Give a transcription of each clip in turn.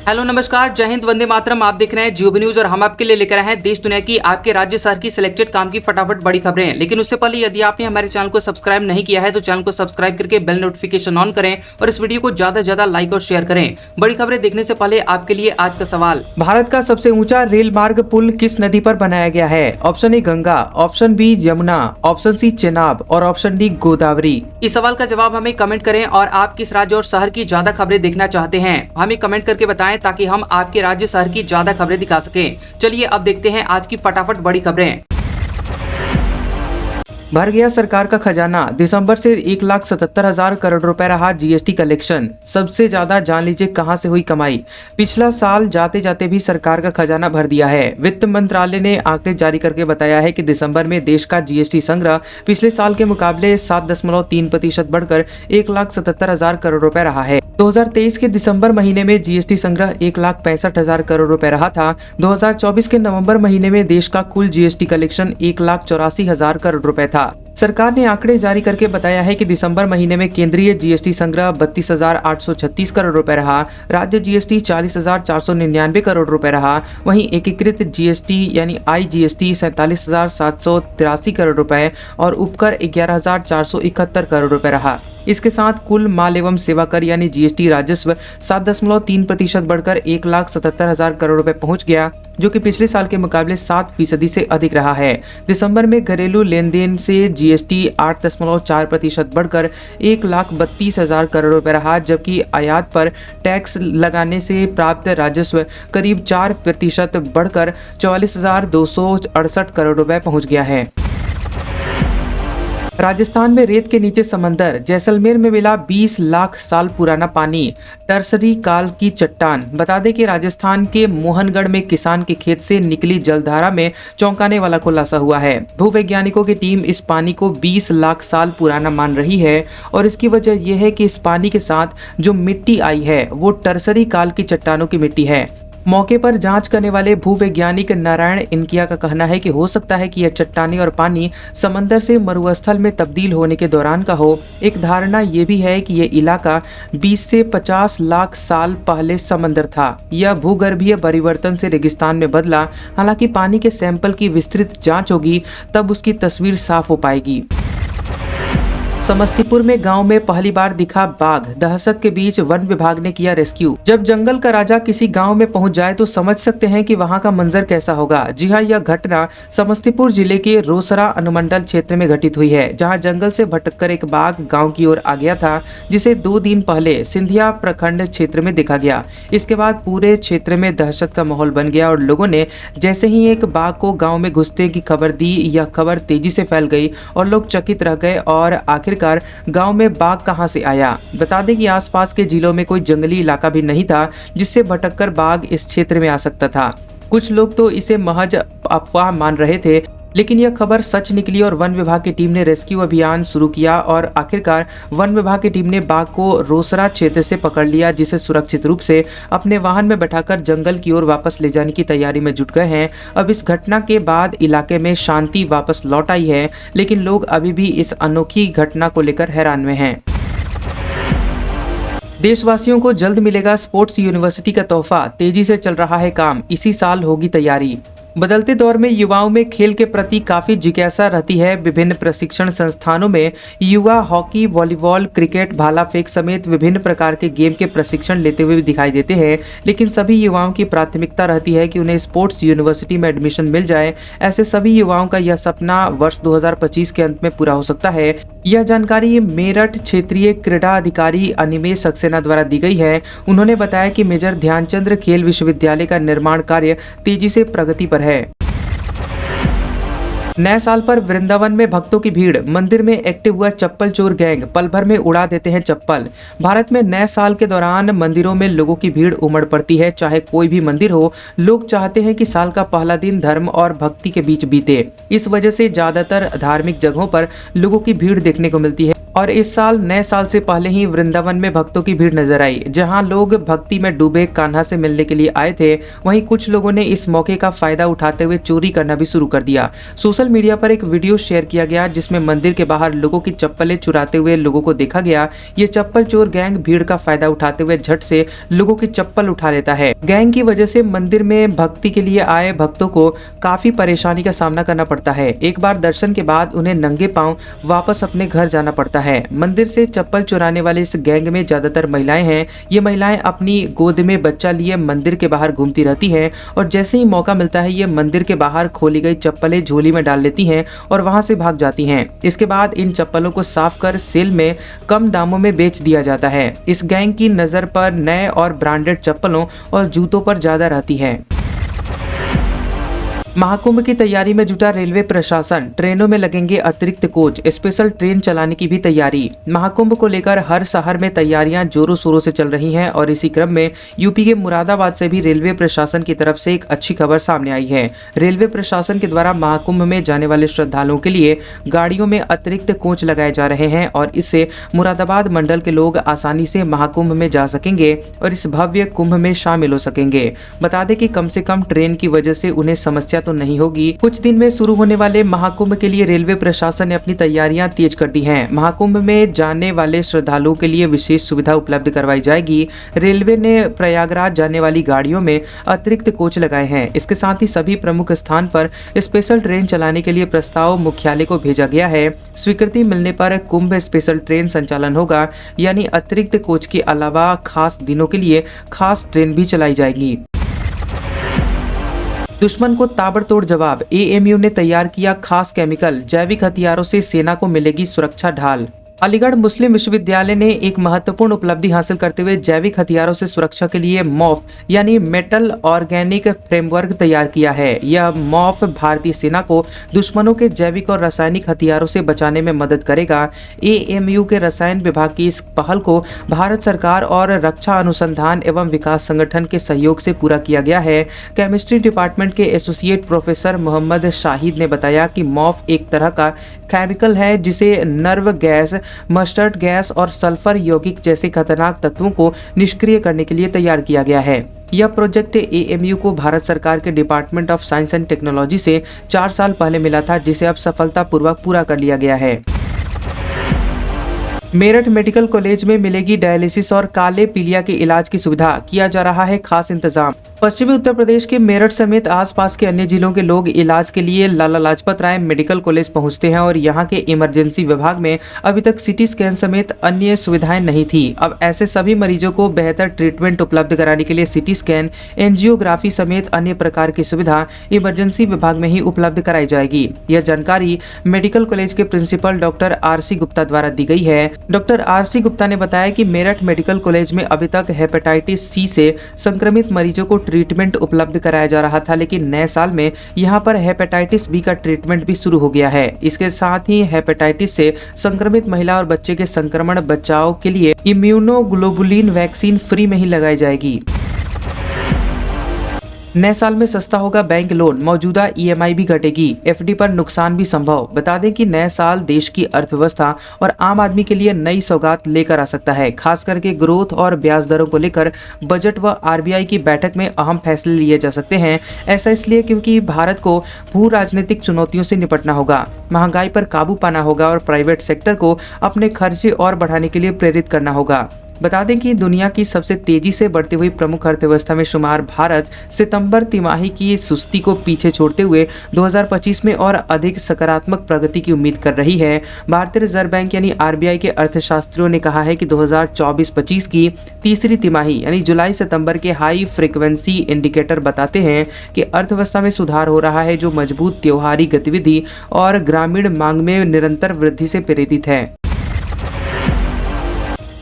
Hello नमस्कार, जय हिंद, वंदे मातरम। आप देख रहे हैं जियो न्यूज और हम आपके लिए लेकर आए हैं देश दुनिया की, आपके राज्य शहर की सिलेक्टेड काम की फटाफट बड़ी खबरें। लेकिन उससे पहले यदि आपने हमारे चैनल को सब्सक्राइब नहीं किया है तो चैनल को सब्सक्राइब करके बेल नोटिफिकेशन ऑन करें और इस वीडियो को ज्यादा से ज्यादा लाइक और शेयर करें। बड़ी खबरें देखने से पहले आपके लिए आज का सवाल, भारत का सबसे ऊंचा रेल मार्ग पुल किस नदी पर बनाया गया है? Option A Ganga, option B Yamuna, option C Chenab और ऑप्शन डी गोदावरी। इस सवाल का जवाब हमें कमेंट करें और आप किस राज्य और शहर की ज्यादा खबरें देखना चाहते हैं हमें कमेंट करके बताएं ताकि हम आपके राज्य शहर की ज्यादा खबरें दिखा सकें। चलिए अब देखते हैं आज की फटाफट बड़ी खबरें। भर गया सरकार का खजाना, दिसंबर से 1,77,000 करोड़ रुपए रहा जीएसटी कलेक्शन। सबसे ज्यादा जान लीजिए कहां से हुई कमाई। पिछला साल जाते जाते भी सरकार का खजाना भर दिया है। वित्त मंत्रालय ने आंकड़े जारी करके बताया है कि दिसंबर में देश का जीएसटी संग्रह पिछले साल के मुकाबले 7.3% बढ़कर 1,77,000 करोड़ रुपए रहा है। 2023 के दिसंबर महीने में जीएसटी संग्रह 1,65,000 करोड़ रुपए रहा था। 2024 के नवंबर महीने में देश का कुल जीएसटी कलेक्शन 1,84,000 करोड़ रुपए था। सरकार ने आंकड़े जारी करके बताया है कि दिसंबर महीने में केंद्रीय जीएसटी संग्रह 32,836 करोड़ रुपए रहा। राज्य जीएसटी 40,499 करोड़ रुपए रहा। वहीं एकीकृत जीएसटी यानी आईजीएसटी 47,783 करोड़ रुपए और उपकर 11,471 करोड़ रुपए रहा। इसके साथ कुल माल एवं सेवा कर यानी जीएसटी राजस्व 7.3% बढ़कर 1,77,000 करोड़ रुपए पहुंच गया, जो कि पिछले साल के मुकाबले 7% से अधिक रहा है। दिसंबर में घरेलू लेन देन से जीएसटी 8.4% बढ़कर 1,32,000 करोड़ रुपए रहा, जबकि आयात पर टैक्स लगाने से प्राप्त राजस्व करीब 4% बढ़कर 44,268 करोड़ रुपए पहुंच गया है। राजस्थान में रेत के नीचे समंदर, जैसलमेर में मिला 20 लाख साल पुराना पानी, टर्सरी काल की चट्टान। बता दें कि राजस्थान के मोहनगढ़ में किसान के खेत से निकली जलधारा में चौंकाने वाला खुलासा हुआ है। भूवैज्ञानिकों की टीम इस पानी को 20 लाख साल पुराना मान रही है और इसकी वजह यह है कि इस पानी के साथ जो मिट्टी आई है वो टर्सरी काल की चट्टानों की मिट्टी है। मौके पर जांच करने वाले भूवैज्ञानिक नारायण इनकिया का कहना है कि हो सकता है कि यह चट्टानें और पानी समंदर से मरुस्थल में तब्दील होने के दौरान का हो। एक धारणा ये भी है कि यह इलाका 20 से 50 लाख साल पहले समंदर था। यह भूगर्भीय परिवर्तन से रेगिस्तान में बदला। हालांकि पानी के सैंपल की विस्तृत जाँच होगी तब उसकी तस्वीर साफ हो पाएगी। समस्तीपुर में गांव में पहली बार दिखा बाघ, दहशत के बीच वन विभाग ने किया रेस्क्यू। जब जंगल का राजा किसी गांव में पहुंच जाए तो समझ सकते हैं कि वहां का मंजर कैसा होगा। जी हां, यह घटना समस्तीपुर जिले के रोसड़ा अनुमंडल क्षेत्र में घटित हुई है, जहां जंगल से भटककर एक बाघ गांव की ओर आ गया था, जिसे 2 दिन पहले सिंधिया प्रखंड क्षेत्र में देखा गया। इसके बाद पूरे क्षेत्र में दहशत का माहौल बन गया और लोगों ने जैसे ही एक बाघ को गाँव में घुसने की खबर दी, यह खबर तेजी से फैल गई और लोग चकित रह गए और आखिर गांव में बाघ कहां से आया। बता दें कि आसपास के जिलों में कोई जंगली इलाका भी नहीं था जिससे भटककर बाघ इस क्षेत्र में आ सकता था। कुछ लोग तो इसे महज अफवाह मान रहे थे, लेकिन यह खबर सच निकली और वन विभाग की टीम ने रेस्क्यू अभियान शुरू किया और आखिरकार वन विभाग की टीम ने बाघ को रोसड़ा क्षेत्र से पकड़ लिया, जिसे सुरक्षित रूप से अपने वाहन में बैठाकर जंगल की ओर वापस ले जाने की तैयारी में जुट गए हैं। अब इस घटना के बाद इलाके में शांति वापस लौट आई है, लेकिन लोग अभी भी इस अनोखी घटना को लेकर हैरान में हैं। देशवासियों को जल्द मिलेगा स्पोर्ट्स यूनिवर्सिटी का तोहफा, तेजी से चल रहा है काम, इसी साल होगी तैयारी। बदलते दौर में युवाओं में खेल के प्रति काफी जिज्ञासा रहती है। विभिन्न प्रशिक्षण संस्थानों में युवा हॉकी, वॉलीबॉल, क्रिकेट, भाला फेंक समेत विभिन्न प्रकार के गेम के प्रशिक्षण लेते हुए दिखाई देते हैं, लेकिन सभी युवाओं की प्राथमिकता रहती है कि उन्हें स्पोर्ट्स यूनिवर्सिटी में एडमिशन मिल जाए। ऐसे सभी युवाओं का यह सपना वर्ष 2025 के अंत में पूरा हो सकता है। यह जानकारी मेरठ क्षेत्रीय क्रीड़ा अधिकारी अनिमेष सक्सेना द्वारा दी गई है। उन्होंने बताया कि मेजर ध्यानचंद खेल विश्वविद्यालय का निर्माण कार्य तेजी से प्रगति पर है। नए साल पर वृंदावन में भक्तों की भीड़, मंदिर में एक्टिव हुआ चप्पल चोर गैंग, पल भर में उड़ा देते हैं चप्पल। भारत में नए साल के दौरान मंदिरों में लोगों की भीड़ उमड़ पड़ती है, चाहे कोई भी मंदिर हो। लोग चाहते हैं कि साल का पहला दिन धर्म और भक्ति के बीच बीते। इस वजह से ज्यादातर धार्मिक जगहों पर लोगों की भीड़ देखने को मिलती है और इस साल नए साल से पहले ही वृंदावन में भक्तों की भीड़ नजर आई, जहां लोग भक्ति में डूबे कान्हा से मिलने के लिए आए थे। वहीं कुछ लोगों ने इस मौके का फायदा उठाते हुए चोरी करना भी शुरू कर दिया। सोशल मीडिया पर एक वीडियो शेयर किया गया जिसमें मंदिर के बाहर लोगों की चप्पलें चुराते हुए लोगों को देखा गया। ये चप्पल चोर गैंग भीड़ का फायदा उठाते हुए झट से लोगों की चप्पल उठा लेता है। गैंग की वजह से मंदिर में भक्ति के लिए आए भक्तों को काफी परेशानी का सामना करना पड़ता है। एक बार दर्शन के बाद उन्हें नंगे पांव वापस अपने घर जाना पड़ता है। मंदिर से चप्पल चुराने वाले इस गैंग में ज्यादातर महिलाएं हैं। ये महिलाएं अपनी गोद में बच्चा लिए मंदिर के बाहर घूमती रहती हैं और जैसे ही मौका मिलता है ये मंदिर के बाहर खोली गई चप्पलें झोली में डाल लेती हैं और वहां से भाग जाती हैं। इसके बाद इन चप्पलों को साफ कर सेल में कम दामों में बेच दिया जाता है। इस गैंग की नजर पर नए और ब्रांडेड चप्पलों और जूतों पर ज्यादा रहती है। महाकुंभ की तैयारी में जुटा रेलवे प्रशासन, ट्रेनों में लगेंगे अतिरिक्त कोच, स्पेशल ट्रेन चलाने की भी तैयारी। महाकुंभ को लेकर हर शहर में तैयारियां जोरों शोरों से चल रही हैं और इसी क्रम में यूपी के मुरादाबाद से भी रेलवे प्रशासन की तरफ से एक अच्छी खबर सामने आई है। रेलवे प्रशासन के द्वारा महाकुंभ में जाने वाले श्रद्धालुओं के लिए गाड़ियों में अतिरिक्त कोच लगाए जा रहे हैं और इससे मुरादाबाद मंडल के लोग आसानी से महाकुंभ में जा सकेंगे और इस भव्य कुंभ में शामिल हो सकेंगे। बता दें कि कम से कम ट्रेन की वजह से उन्हें समस्या तो नहीं होगी। कुछ दिन में शुरू होने वाले महाकुंभ के लिए रेलवे प्रशासन ने अपनी तैयारियां तेज कर दी हैं। महाकुंभ में जाने वाले श्रद्धालुओं के लिए विशेष सुविधा उपलब्ध करवाई जाएगी। रेलवे ने प्रयागराज जाने वाली गाड़ियों में अतिरिक्त कोच लगाए हैं। इसके साथ ही सभी प्रमुख स्थान पर स्पेशल ट्रेन चलाने के लिए प्रस्ताव मुख्यालय को भेजा गया है। स्वीकृति मिलने पर कुंभ स्पेशल ट्रेन संचालन होगा, यानी अतिरिक्त कोच के अलावा खास दिनों के लिए खास ट्रेन भी चलाई जाएगी। दुश्मन को ताबड़तोड़ जवाब, एएमयू ने तैयार किया खास केमिकल, जैविक हथियारों से सेना को मिलेगी सुरक्षा ढाल। अलीगढ़ मुस्लिम विश्वविद्यालय ने एक महत्वपूर्ण उपलब्धि हासिल करते हुए जैविक हथियारों से सुरक्षा के लिए मॉफ यानी मेटल ऑर्गेनिक फ्रेमवर्क तैयार किया है। यह मॉफ भारतीय सेना को दुश्मनों के जैविक और रासायनिक हथियारों से बचाने में मदद करेगा। एएमयू के रसायन विभाग की इस पहल को भारत सरकार और रक्षा अनुसंधान एवं विकास संगठन के सहयोग से पूरा किया गया है। केमिस्ट्री डिपार्टमेंट के एसोसिएट प्रोफेसर मोहम्मद शाहिद ने बताया कि मॉफ एक तरह का केमिकल है जिसे नर्व गैस, मस्टर्ड गैस और सल्फर यौगिक जैसे खतरनाक तत्वों को निष्क्रिय करने के लिए तैयार किया गया है। यह प्रोजेक्ट एएमयू को भारत सरकार के department of science and technology से 4 साल पहले मिला था, जिसे अब सफलतापूर्वक पूरा कर लिया गया है। मेरठ मेडिकल कॉलेज में मिलेगी डायलिसिस और काले पीलिया के इलाज की सुविधा, किया जा रहा है खास इंतजाम। पश्चिमी उत्तर प्रदेश के मेरठ समेत आसपास के अन्य जिलों के लोग इलाज के लिए लाला लाजपत राय मेडिकल कॉलेज पहुंचते हैं और यहां के इमरजेंसी विभाग में अभी तक सीटी स्कैन समेत अन्य सुविधाएं नहीं थी। अब ऐसे सभी मरीजों को बेहतर ट्रीटमेंट उपलब्ध कराने के लिए सीटी स्कैन, एंजियोग्राफी समेत अन्य प्रकार की सुविधा इमरजेंसी विभाग में ही उपलब्ध कराई जाएगी। यह जानकारी मेडिकल कॉलेज के प्रिंसिपल डॉक्टर आरसी गुप्ता द्वारा दी गई है। डॉक्टर आरसी गुप्ता ने बताया कि मेरठ मेडिकल कॉलेज में अभी तक हेपेटाइटिस सी से संक्रमित मरीजों को ट्रीटमेंट उपलब्ध कराया जा रहा था, लेकिन नए साल में यहां पर हेपेटाइटिस बी का ट्रीटमेंट भी शुरू हो गया है। इसके साथ ही हेपेटाइटिस से संक्रमित महिला और बच्चे के संक्रमण बचाव के लिए इम्यूनोग्लोबुलिन वैक्सीन फ्री में ही लगाई जाएगी। नए साल में सस्ता होगा बैंक लोन, मौजूदा ईएमआई भी घटेगी, एफडी पर नुकसान भी संभव। बता दें कि नए साल देश की अर्थव्यवस्था और आम आदमी के लिए नई सौगात लेकर आ सकता है। खास करके ग्रोथ और ब्याज दरों को लेकर बजट व आरबीआई की बैठक में अहम फैसले लिए जा सकते हैं। ऐसा इसलिए क्योंकि भारत को भू राजनीतिक चुनौतियों से निपटना होगा, महंगाई पर काबू पाना होगा और प्राइवेट सेक्टर को अपने खर्चे और बढ़ाने के लिए प्रेरित करना होगा। बता दें कि दुनिया की सबसे तेजी से बढ़ती हुई प्रमुख अर्थव्यवस्था में शुमार भारत सितंबर तिमाही की सुस्ती को पीछे छोड़ते हुए 2025 में और अधिक सकारात्मक प्रगति की उम्मीद कर रही है। भारतीय रिजर्व बैंक यानी आरबीआई के अर्थशास्त्रियों ने कहा है कि 2024-25 की तीसरी तिमाही यानी जुलाई सितंबर के हाई फ्रीक्वेंसी इंडिकेटर बताते हैं कि अर्थव्यवस्था में सुधार हो रहा है, जो मजबूत त्योहारी गतिविधि और ग्रामीण मांग में निरंतर वृद्धि से प्रेरित है।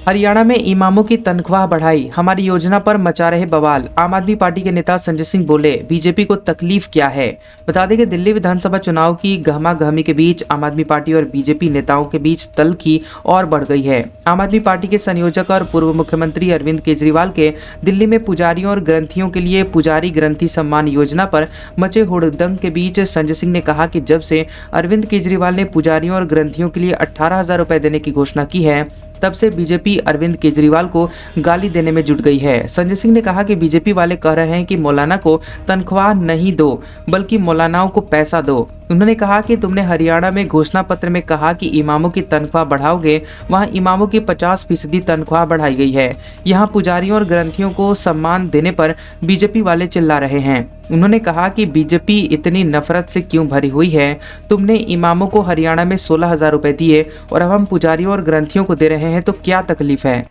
हरियाणा में इमामों की तनख्वाह बढ़ाई, हमारी योजना पर मचा रहे बवाल। आम आदमी पार्टी के नेता संजय सिंह बोले, बीजेपी को तकलीफ क्या है। बता दें कि दिल्ली विधानसभा चुनाव की गहमागहमी के बीच आम आदमी पार्टी और बीजेपी नेताओं के बीच तल्खी और बढ़ गई है। आम आदमी पार्टी के संयोजक और पूर्व मुख्यमंत्री अरविंद केजरीवाल के दिल्ली में पुजारियों और ग्रंथियों के लिए पुजारी ग्रंथी सम्मान योजना पर मचे हुड़दंग के बीच संजय सिंह ने कहा कि जब से अरविंद केजरीवाल ने पुजारियों और ग्रंथियों के लिए 18,000 रुपए देने की घोषणा की है, तब से बीजेपी अरविंद केजरीवाल को गाली देने में जुट गई है। संजय सिंह ने कहा कि बीजेपी वाले कह रहे हैं कि मौलाना को तनख्वाह नहीं दो, बल्कि मौलानाओं को पैसा दो। उन्होंने कहा कि तुमने हरियाणा में घोषणा पत्र में कहा कि इमामों की तनख्वाह बढ़ाओगे, वहां इमामों की 50% तनख्वाह बढ़ाई गई है। यहां पुजारियों और ग्रंथियों को सम्मान देने पर बीजेपी वाले चिल्ला रहे हैं। उन्होंने कहा कि बीजेपी इतनी नफरत से क्यों भरी हुई है। तुमने इमामों को हरियाणा में 16,000 रुपए दिए और अब हम पुजारियों और ग्रंथियों को दे रहे हैं, तो क्या तकलीफ है।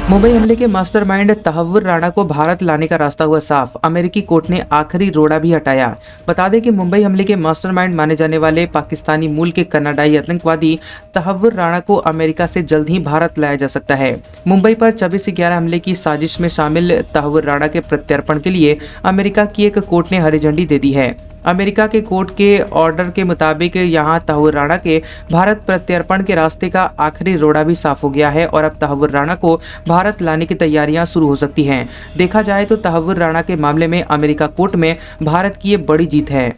मुंबई हमले के मास्टरमाइंड तहव्वुर राणा को भारत लाने का रास्ता हुआ साफ, अमेरिकी कोर्ट ने आखिरी रोड़ा भी हटाया। बता दें कि मुंबई हमले के मास्टरमाइंड माने जाने वाले पाकिस्तानी मूल के कनाडाई आतंकवादी तहव्वुर राणा को अमेरिका से जल्द ही भारत लाया जा सकता है। मुंबई पर 26/11 हमले की साजिश में शामिल तहव्वुर राणा के प्रत्यर्पण के लिए अमेरिका की एक कोर्ट ने हरी झंडी दे दी है। अमेरिका के कोर्ट के ऑर्डर के मुताबिक यहां तहव्वुर राणा के भारत प्रत्यर्पण के रास्ते का आखिरी रोड़ा भी साफ हो गया है और अब तहव्वुर राणा को भारत लाने की तैयारियां शुरू हो सकती हैं। देखा जाए तो तहव्वुर राणा के मामले में अमेरिका कोर्ट में भारत की ये बड़ी जीत है।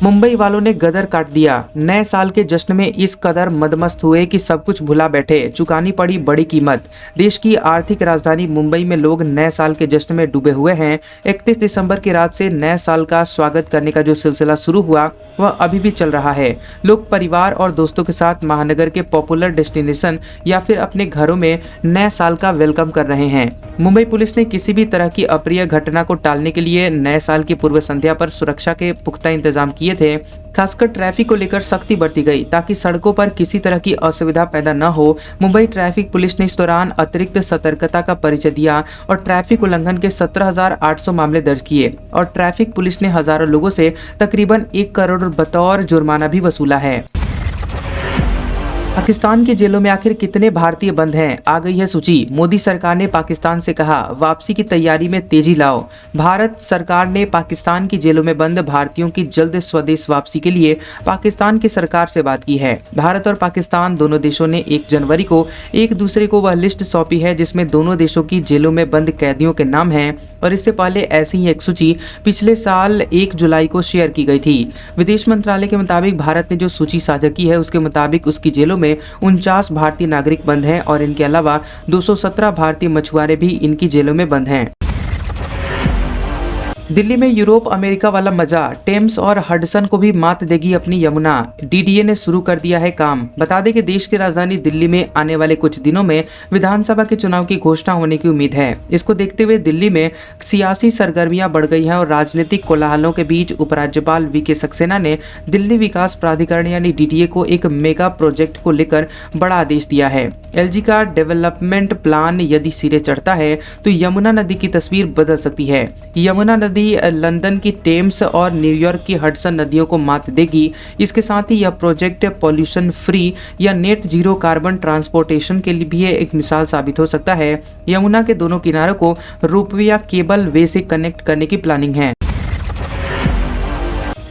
मुंबई वालों ने गदर काट दिया, नए साल के जश्न में इस कदर मदमस्त हुए कि सब कुछ भुला बैठे, चुकानी पड़ी बड़ी कीमत। देश की आर्थिक राजधानी मुंबई में लोग नए साल के जश्न में डूबे हुए हैं। 31 दिसंबर की रात से नए साल का स्वागत करने का जो सिलसिला शुरू हुआ वह अभी भी चल रहा है। लोग परिवार और दोस्तों के साथ महानगर के पॉपुलर डेस्टिनेशन या फिर अपने घरों में नए साल का वेलकम कर रहे हैं। मुंबई पुलिस ने किसी भी तरह की अप्रिय घटना को टालने के लिए नए साल की पूर्व संध्या पर सुरक्षा के पुख्ता इंतजाम किए थे। खासकर ट्रैफिक को लेकर सख्ती बरती गई ताकि सड़कों पर किसी तरह की असुविधा पैदा न हो। मुंबई ट्रैफिक पुलिस ने इस दौरान अतिरिक्त सतर्कता का परिचय दिया और ट्रैफिक उल्लंघन के 17,800 मामले दर्ज किए और ट्रैफिक पुलिस ने हजारों लोगों से तकरीबन 1 करोड़ बतौर जुर्माना भी वसूला है। पाकिस्तान की जेलों में आखिर कितने भारतीय बंद हैं, आ गई है सूची। मोदी सरकार ने पाकिस्तान से कहा, वापसी की तैयारी में तेजी लाओ। भारत सरकार ने पाकिस्तान की जेलों में बंद भारतीयों की जल्द स्वदेश वापसी के लिए पाकिस्तान की सरकार से बात की है। भारत और पाकिस्तान दोनों देशों ने 1 जनवरी को एक दूसरे को वह लिस्ट सौंपी है जिसमें दोनों देशों की जेलों में बंद कैदियों के नाम हैं और इससे पहले ऐसी ही एक सूची पिछले साल 1 जुलाई को शेयर की गई थी। विदेश मंत्रालय के मुताबिक भारत ने जो सूची साझा की है उसके मुताबिक उसकी जेलों में 49 भारतीय नागरिक बंद हैं और इनके अलावा 217 भारतीय मछुआरे भी इनकी जेलों में बंद हैं। दिल्ली में यूरोप अमेरिका वाला मजा, टेम्स और हडसन को भी मात देगी अपनी यमुना। डीडीए ने शुरू कर दिया है काम। बता दें कि देश की राजधानी दिल्ली में आने वाले कुछ दिनों में विधानसभा के चुनाव की घोषणा होने की उम्मीद है। इसको देखते हुए दिल्ली में सियासी सरगर्मियां बढ़ गई हैं और राजनीतिक कोलाहलों के बीच उपराज्यपाल वीके सक्सेना ने दिल्ली विकास प्राधिकरण यानी डीडीए को एक मेगा प्रोजेक्ट को लेकर बड़ा आदेश दिया है। एलजी का डेवलपमेंट प्लान यदि सिरे चढ़ता है तो यमुना नदी की तस्वीर बदल सकती है। यमुना नदी लंदन की टेम्स और न्यूयॉर्क की हडसन नदियों को मात देगी। इसके साथ ही यह प्रोजेक्ट पॉल्यूशन फ्री या नेट जीरो कार्बन ट्रांसपोर्टेशन के लिए भी एक मिसाल साबित हो सकता है। यमुना के दोनों किनारों को रोपवे या केबल वे से कनेक्ट करने की प्लानिंग है।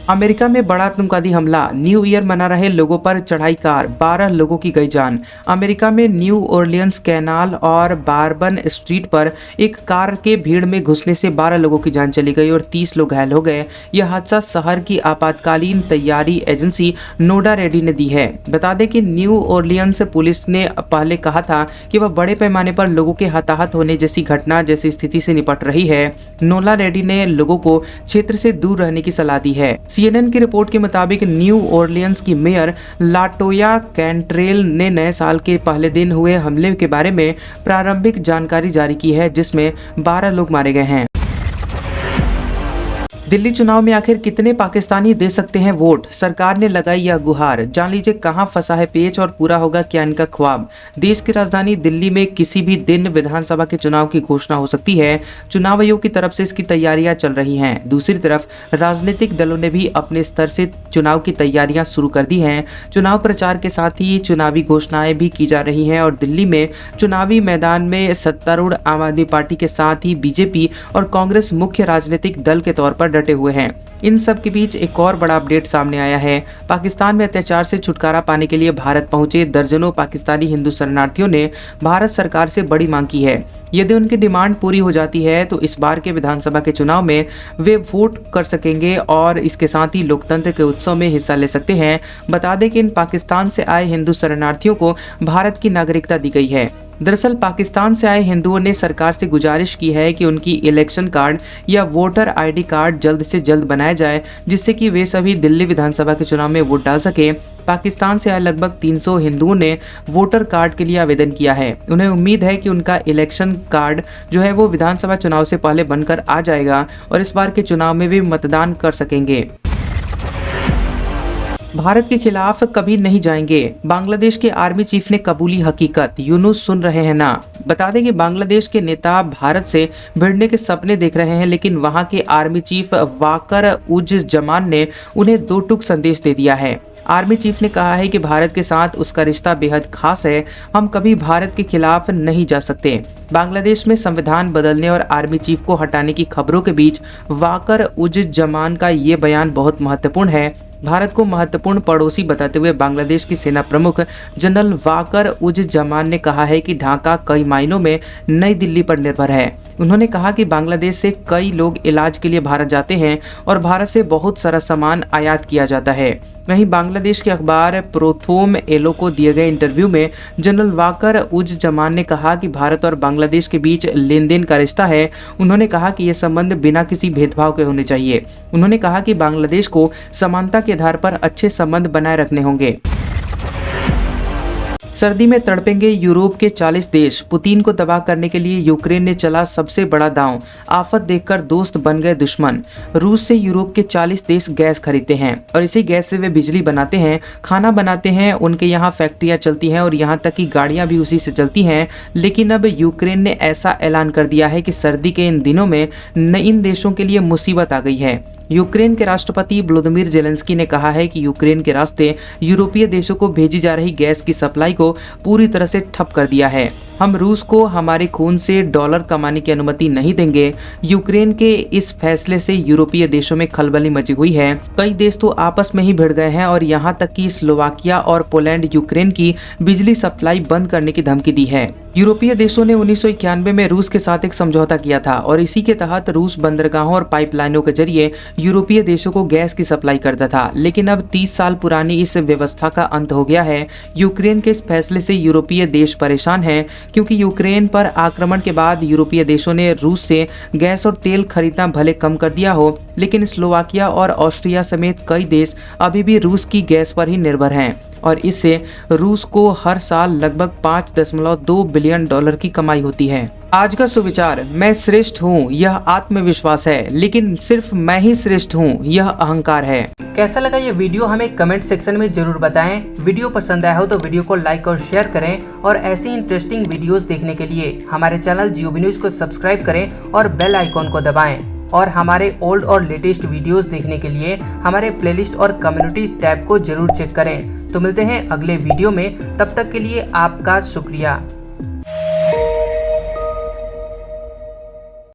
अमेरिका में बड़ा आतंकवादी हमला, न्यू ईयर मना रहे लोगों पर चढ़ाई कार, 12 लोगों की गई जान। अमेरिका में न्यू ऑरलियंस कैनाल और बारबन स्ट्रीट पर एक कार के भीड़ में घुसने से 12 लोगों की जान चली गई और 30 लोग घायल हो गए। यह हादसा शहर की आपातकालीन तैयारी एजेंसी नोडा रेडी ने दी है। बता दें कि न्यू ऑरलियंस पुलिस ने पहले कहा था कि वह बड़े पैमाने पर लोगों के हताहत होने जैसी घटना जैसी स्थिति से निपट रही है। नोला रेडी ने लोगों को क्षेत्र से दूर रहने की सलाह दी है। सीएनएन की रिपोर्ट के मुताबिक न्यू ऑरलियंस की मेयर लाटोया कैंट्रेल ने नए साल के पहले दिन हुए हमले के बारे में प्रारंभिक जानकारी जारी की है जिसमें 12 लोग मारे गए हैं। दिल्ली चुनाव में आखिर कितने पाकिस्तानी दे सकते हैं वोट, सरकार ने लगाई यह गुहार। जान लीजिए कहां फंसा है पेच और पूरा होगा क्या इनका ख्वाब। देश की राजधानी दिल्ली में किसी भी दिन विधानसभा के चुनाव की घोषणा हो सकती है। चुनाव आयोग की तरफ से इसकी तैयारियां चल रही हैं। दूसरी तरफ राजनीतिक दलों ने भी अपने स्तर से चुनाव की तैयारियां शुरू कर दी हैं। चुनाव प्रचार के साथ ही चुनावी घोषणाएं भी की जा रही हैं और दिल्ली में चुनावी मैदान में सत्तारूढ़ आम आदमी पार्टी के साथ ही बीजेपी और कांग्रेस मुख्य राजनीतिक दल के तौर पर डटे हुए हैं। इन सब के बीच एक और बड़ा अपडेट सामने आया है। पाकिस्तान में अत्याचार से छुटकारा पाने के लिए भारत पहुंचे दर्जनों पाकिस्तानी हिंदू शरणार्थियों ने भारत सरकार से बड़ी मांग की है। यदि उनकी डिमांड पूरी हो जाती है तो इस बार के विधानसभा के चुनाव में वे वोट कर सकेंगे और इसके साथ ही लोकतंत्र के उत्सव में हिस्सा ले सकते हैं। बता दें कि इन पाकिस्तान से आए हिंदू शरणार्थियों को भारत की नागरिकता दी गई है। दरअसल पाकिस्तान से आए हिंदुओं ने सरकार से गुजारिश की है कि उनकी इलेक्शन कार्ड या वोटर आईडी कार्ड जल्द से जल्द बनाया जाए, जिससे कि वे सभी दिल्ली विधानसभा के चुनाव में वोट डाल सके। पाकिस्तान से आए लगभग 300 हिंदुओं ने वोटर कार्ड के लिए आवेदन किया है। उन्हें उम्मीद है कि उनका इलेक्शन कार्ड जो है वो विधानसभा चुनाव से पहले बनकर आ जाएगा और इस बार के चुनाव में भी मतदान कर सकेंगे। भारत के खिलाफ कभी नहीं जाएंगे, बांग्लादेश के आर्मी चीफ ने कबूली हकीकत। यूनुस सुन रहे हैं ना। बता दें कि बांग्लादेश के नेता भारत से भिड़ने के सपने देख रहे हैं, लेकिन वहां के आर्मी चीफ वाकर उज जमान ने उन्हें दो टूक संदेश दे दिया है। आर्मी चीफ ने कहा है कि भारत के साथ उसका रिश्ता बेहद खास है। हम कभी भारत के खिलाफ नहीं जा सकते। बांग्लादेश में संविधान बदलने और आर्मी चीफ को हटाने की खबरों के बीच वाकर उज जमान का ये बयान बहुत महत्वपूर्ण है। भारत को महत्वपूर्ण पड़ोसी बताते हुए बांग्लादेश की सेना प्रमुख जनरल वाकर उज जमान ने कहा है कि ढाका कई मायनों में नई दिल्ली पर निर्भर है। उन्होंने कहा कि बांग्लादेश से कई लोग इलाज के लिए भारत जाते हैं और भारत से बहुत सारा सामान आयात किया जाता है। वहीं बांग्लादेश के अखबार प्रोथोम एलो को दिए गए इंटरव्यू में जनरल वाकर उज जमान ने कहा कि भारत और बांग्लादेश के बीच लेन देन का रिश्ता है। उन्होंने कहा कि ये संबंध बिना किसी भेदभाव के होने चाहिए। उन्होंने कहा कि बांग्लादेश को समानता के आधार पर अच्छे संबंध बनाए रखने होंगे। सर्दी में तड़पेंगे यूरोप के 40 देश। पुतिन को तबाह करने के लिए यूक्रेन ने चला सबसे बड़ा दांव। आफत देखकर दोस्त बन गए दुश्मन। रूस से यूरोप के 40 देश गैस खरीदते हैं और इसी गैस से वे बिजली बनाते हैं, खाना बनाते हैं। उनके यहाँ फैक्ट्रियाँ चलती हैं और यहाँ तक कि गाड़ियाँ भी उसी से चलती हैं। लेकिन अब यूक्रेन ने ऐसा ऐलान कर दिया है कि सर्दी के इन दिनों में इन देशों के लिए मुसीबत आ गई है। यूक्रेन के राष्ट्रपति व्लादिमीर ज़ेलेंस्की ने कहा है कि यूक्रेन के रास्ते यूरोपीय देशों को भेजी जा रही गैस की सप्लाई को पूरी तरह से ठप कर दिया है। हम रूस को हमारे खून से डॉलर कमाने की अनुमति नहीं देंगे। यूक्रेन के इस फैसले से यूरोपीय देशों में खलबली मची हुई है। कई देश तो आपस में ही भिड़ गए हैं और यहाँ तक कि स्लोवाकिया और पोलैंड यूक्रेन की बिजली सप्लाई बंद करने की धमकी दी है। यूरोपीय देशों ने 1991 में रूस के साथ एक समझौता किया था और इसी के तहत रूस बंदरगाहों और पाइपलाइनों के जरिए यूरोपीय देशों को गैस की सप्लाई करता था। लेकिन अब 30 साल पुरानी इस व्यवस्था का अंत हो गया है। यूक्रेन के इस फैसले से यूरोपीय देश परेशान हैं, क्योंकि यूक्रेन पर आक्रमण के बाद यूरोपीय देशों ने रूस से गैस और तेल खरीदना भले कम कर दिया हो, लेकिन स्लोवाकिया और ऑस्ट्रिया समेत कई देश अभी भी रूस की गैस पर ही निर्भर हैं और इससे रूस को हर साल लगभग 5.2 बिलियन डॉलर की कमाई होती है। आज का सुविचार, मैं श्रेष्ठ हूँ यह आत्मविश्वास है, लेकिन सिर्फ मैं ही श्रेष्ठ हूँ यह अहंकार है। कैसा लगा ये वीडियो हमें कमेंट सेक्शन में जरूर बताएं। वीडियो पसंद आया हो तो वीडियो को लाइक और शेयर करें और ऐसी इंटरेस्टिंग वीडियोस देखने के लिए हमारे चैनल जियोबी न्यूज को सब्सक्राइब करें और बेल आइकॉन को दबाएं। और हमारे ओल्ड और लेटेस्ट वीडियोस देखने के लिए हमारे प्लेलिस्ट और कम्युनिटी टैब को जरूर चेक करें। तो मिलते हैं अगले वीडियो में, तब तक के लिए आपका शुक्रिया।